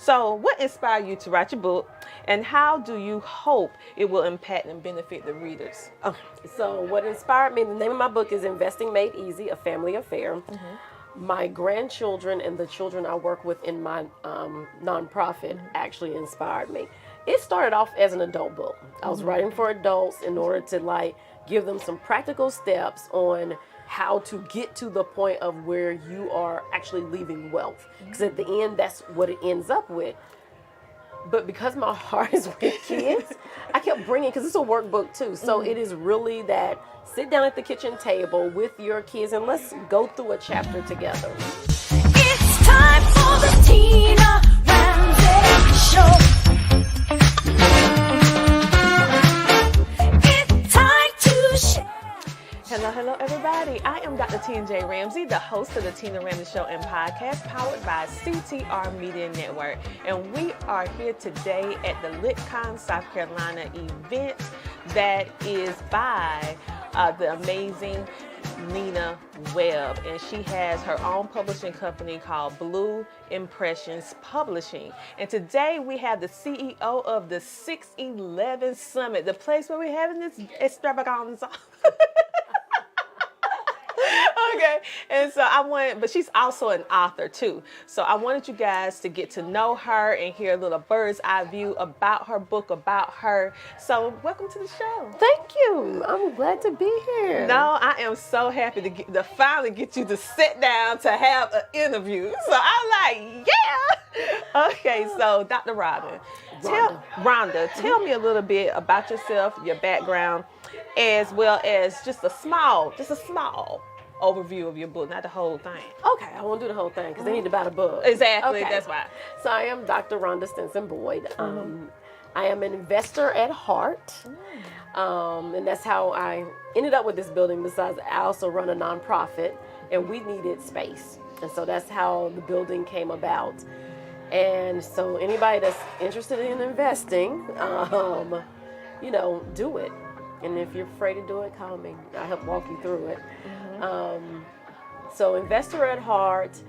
So what inspired you to write your book, and how do you hope it will impact and benefit the readers? So what inspired me, the name of my book is Investing Made Easy, A Family Affair. My grandchildren and the children I work with in my nonprofit actually inspired me. It started off as an adult book. I was writing for adults in order to give them some practical steps on how to get to the point of where you are actually leaving wealth. Because at the end, that's what it ends up with. But because my heart is with kids, I kept bringing, because it's a workbook too. So it is really that sit down at the kitchen table with your kids and let's go through a chapter together. It's time for the Tina Ramsey Show. It's time to share. Hello, everybody. I am Dr. T&J Ramsey, the host of the Tina Ramsey Show and podcast, powered by CTR Media Network. And we are here today at the LitCon South Carolina event that is by the amazing Nina Webb. And she has her own publishing company called Blue Impressions Publishing. And today we have the CEO of the 611 Summit, the place where we're having this extravaganza. Okay, and so but she's also an author too. So I wanted you guys to get to know her and hear a little bird's eye view about her book, about her. So welcome to the show. Thank you. I'm glad to be here. No, I am so happy to finally get you to sit down to have an interview. So I'm like, yeah. Okay, so Dr. Ronda, tell me a little bit about yourself, your background, as well as just a small overview of your book, not the whole thing. Okay, I won't do the whole thing because they need to buy the book. Exactly, okay. That's why. So I am Dr. Ronda Stinson Boyd. I am an investor at heart, and that's how I ended up with this building. Besides, I also run a nonprofit, and we needed space, and so that's how the building came about. And so anybody that's interested in investing, do it. And if you're afraid to do it, call me. I'll help walk you through it. So investor at heart,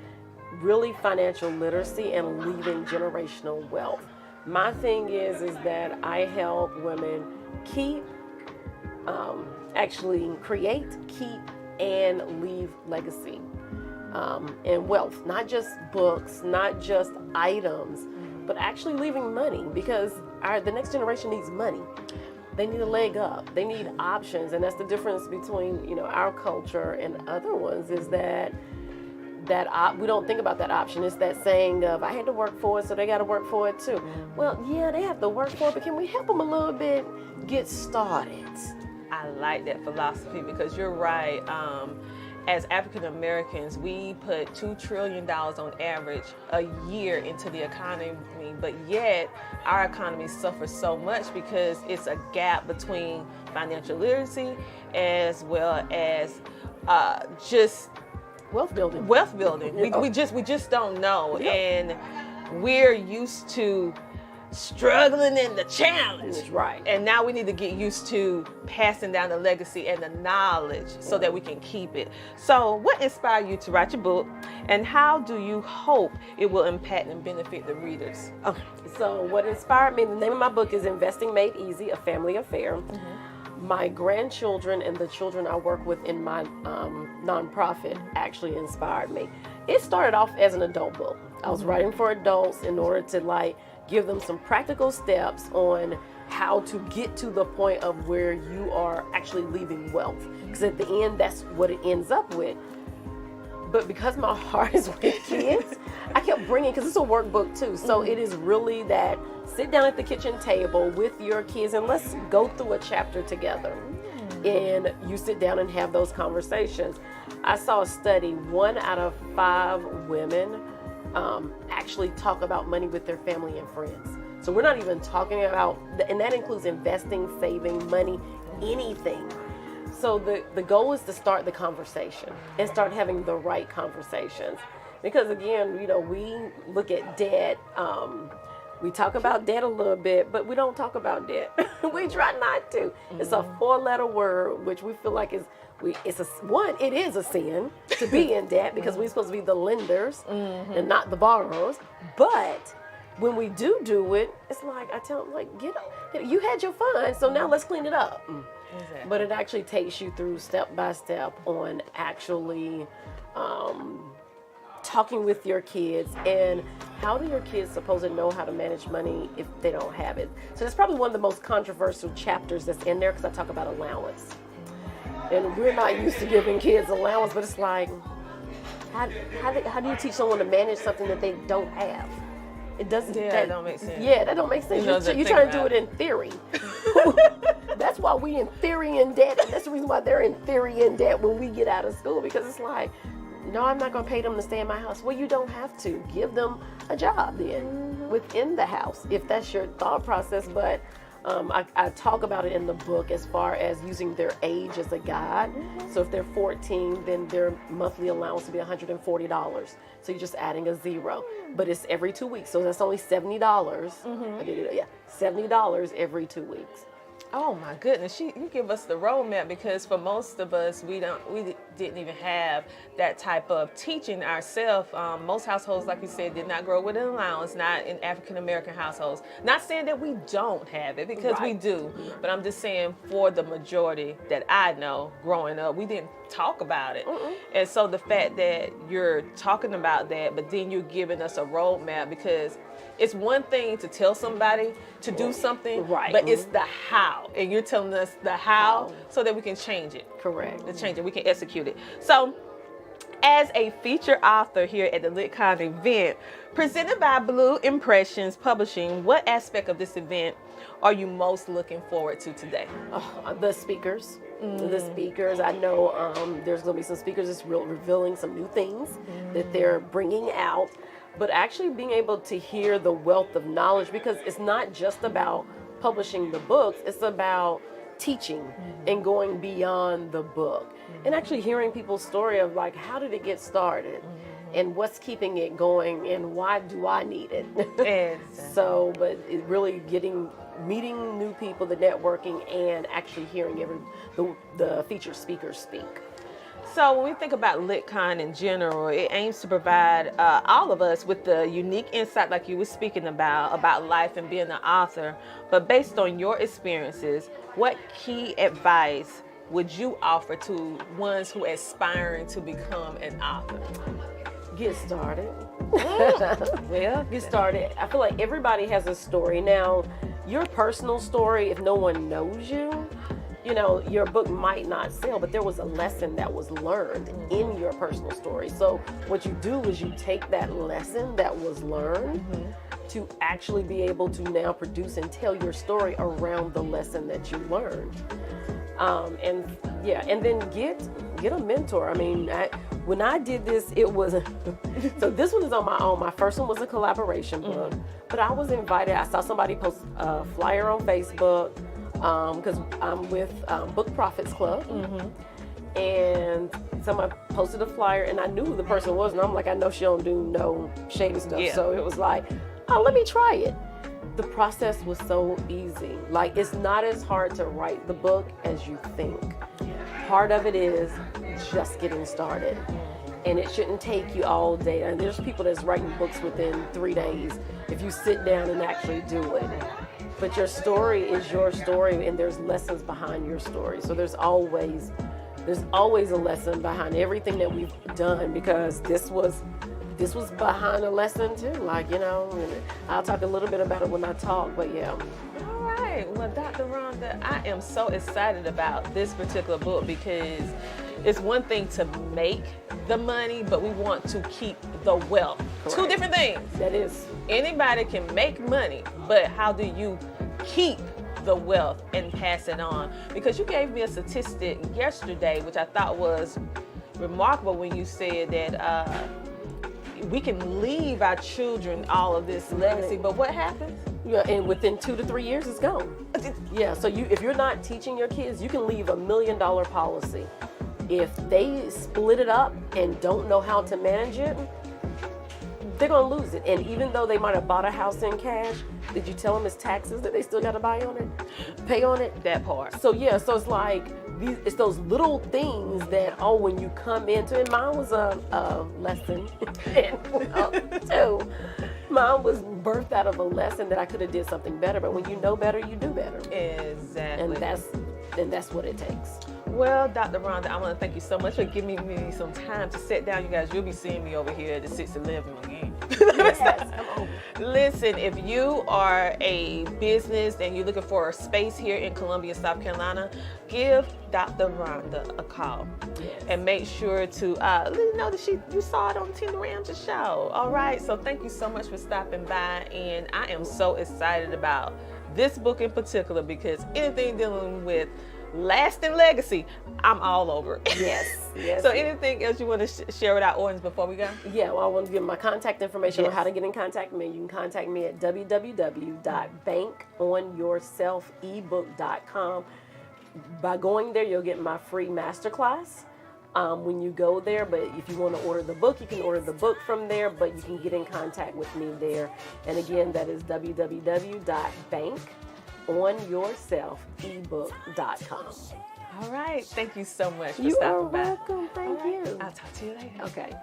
really financial literacy and leaving generational wealth. My thing is that I help women create, keep, and leave legacy and wealth. Not just books, not just items, but actually leaving money, because the next generation needs money. They need a leg up. They need options, and that's the difference between our culture and other ones. Is that we don't think about that option. It's that saying of I had to work for it, so they got to work for it too. Well, yeah, they have to work for it, but can we help them a little bit get started? I like that philosophy because you're right. As African Americans, we put $2 trillion on average a year into the economy, but yet our economy suffers so much because it's a gap between financial literacy as well as just wealth building. We just don't know, and we're used to struggling in the challenge. Right. And now we need to get used to passing down the legacy and the knowledge so that we can keep it. So what inspired you to write your book, and how do you hope it will impact and benefit the readers? So what inspired me, the name of my book is Investing Made Easy, A Family Affair. My grandchildren and the children I work with in my nonprofit actually inspired me. It started off as an adult book. I was writing for adults in order to give them some practical steps on how to get to the point of where you are actually leaving wealth. Because at the end, that's what it ends up with. But because my heart is with kids, I kept bringing, because it's a workbook too. So it is really that sit down at the kitchen table with your kids and let's go through a chapter together. And you sit down and have those conversations. I saw a study, 1 out of 5 women actually talk about money with their family and friends. So we're not even talking about, and that includes investing, saving, money, anything. So the goal is to start the conversation and start having the right conversations. Because again, we look at debt, we talk about debt a little bit, but we don't talk about debt. We try not to. It's a 4-letter word, which we feel like it is a sin to be in debt because we're supposed to be the lenders and not the borrowers. But when we do it, it's like I tell them, like, you had your fun, so now let's clean it up. Exactly. But it actually takes you through step by step on actually talking with your kids, and how do your kids supposed to know how to manage money if they don't have it? So that's probably one of the most controversial chapters that's in there, because I talk about allowance. And we're not used to giving kids allowance, but it's like, how do you teach someone to manage something that they don't have? It doesn't. Yeah, that don't make sense. Yeah, that don't make sense. You're trying to do it in theory. That's why we in theory in debt, and that's the reason why they're in theory in debt when we get out of school, because it's like, no, I'm not going to pay them to stay in my house. Well, you don't have to. Give them a job then within the house, if that's your thought process. But I talk about it in the book as far as using their age as a guide. So if they're 14, then their monthly allowance will be $140. So you're just adding a zero. But it's every 2 weeks. So that's only $70. Yeah, $70 every 2 weeks. Oh my goodness, you give us the roadmap, because for most of us, we didn't even have that type of teaching ourselves. Most households, like you said, did not grow with an allowance, not in African American households. Not saying that we don't have it, because we do, but I'm just saying for the majority that I know growing up, we didn't talk about it. And so the fact that you're talking about that, but then you're giving us a roadmap, because it's one thing to tell somebody to do something, but it's the how. And you're telling us the how so that we can change it. Correct. To change it, we can execute it. So, as a featured author here at the LitCon event, presented by Blue Impressions Publishing, what aspect of this event are you most looking forward to today? The speakers. The speakers. I know there's going to be some speakers that's revealing some new things that they're bringing out. But actually being able to hear the wealth of knowledge, because it's not just about publishing the books, it's about teaching and going beyond the book. And actually hearing people's story of, like, how did it get started? And what's keeping it going, and why do I need it? Exactly. So, but it really meeting new people, the networking, and actually hearing the featured speakers speak. So when we think about LitCon in general, it aims to provide all of us with the unique insight, like you were speaking about life and being an author. But based on your experiences, what key advice would you offer to ones who are aspiring to become an author? Get started. Well, Get started. I feel like everybody has a story. Now, your personal story, if no one knows you, your book might not sell, but there was a lesson that was learned in your personal story. So what you do is you take that lesson that was learned to actually be able to now produce and tell your story around the lesson that you learned. And then get a mentor. I mean, when I did this, it was so this one is on my own. My first one was a collaboration book, but I was invited. I saw somebody post a flyer on Facebook, because I'm with Book Profits Club, and someone posted a flyer, and I knew who the person was, and I'm like, I know she don't do no shady stuff, so it was like, oh, let me try it. The process was so easy. Like, it's not as hard to write the book as you think. Part of it is just getting started, and it shouldn't take you all day. And there's people that's writing books within 3 days if you sit down and actually do it. But your story is your story, and there's lessons behind your story. So there's always a lesson behind everything that we've done, because this was behind a lesson too. Like, and I'll talk a little bit about it when I talk, but yeah. All right. Well, Dr. Ronda, I am so excited about this particular book, because it's one thing to make the money, but we want to keep the wealth. Correct. Two different things. That is. Anybody can make money, but how do you keep the wealth and pass it on? Because you gave me a statistic yesterday, which I thought was remarkable, when you said that we can leave our children all of this legacy, but what happens? Yeah, and within 2 to 3 years, it's gone. Yeah, so if you're not teaching your kids, you can leave $1 million policy. If they split it up and don't know how to manage it, they're going to lose it. And even though they might have bought a house in cash, did you tell them it's taxes that they still got to pay on it? That part. So yeah, so it's like, it's those little things that, when you come into it, mine was a lesson. Too. Mine was birthed out of a lesson that I could have did something better, but when you know better, you do better. Exactly. And that's what it takes. Well, Dr. Ronda, I want to thank you so much for giving me some time to sit down. You guys, you'll be seeing me over here at the 611 again. Listen, if you are a business and you're looking for a space here in Columbia, South Carolina, give Dr. Ronda a call. Yes. And make sure to let her know that you saw it on Tina Ramsey show. All right, so thank you so much for stopping by, and I am so excited about this book in particular because anything dealing with lasting legacy, I'm all over. Yes. So anything else you want to share with our audience before we go? Yeah, well, I want to give my contact information on how to get in contact with me. You can contact me at www.bankonyourselfebook.com. By going there, you'll get my free masterclass when you go there. But if you want to order the book, you can order the book from there, but you can get in contact with me there. And again, that is www.bankonyourselfebook.com. All right. Thank you so much for You are stopping by. welcome. Thank you. I'll talk to you later. Okay. Bye.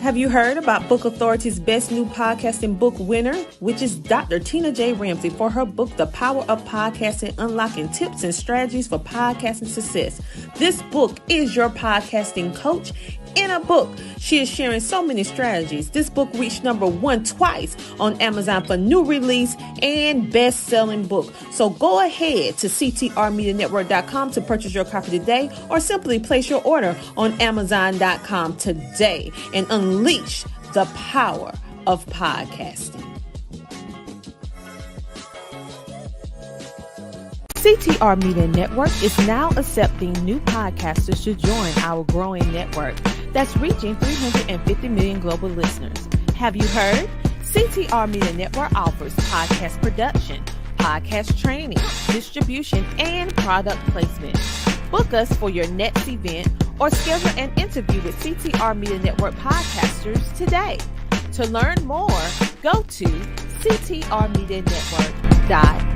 Have you heard about Book Authority's best new podcasting book winner, which is Dr. Tina J. Ramsey for her book, The Power of Podcasting, Unlocking Tips and Strategies for Podcasting Success. This book is your podcasting coach in a book. She is sharing so many strategies. This book reached #1 twice on Amazon for new release and best-selling book. So go ahead to ctrmedianetwork.com to purchase your copy today, or simply place your order on amazon.com today and unleash the power of podcasting. CTR Media Network is now accepting new podcasters to join our growing network that's reaching 350 million global listeners. Have you heard? CTR Media Network offers podcast production, podcast training, distribution, and product placement. Book us for your next event or schedule an interview with CTR Media Network podcasters today. To learn more, go to ctrmedianetwork.com.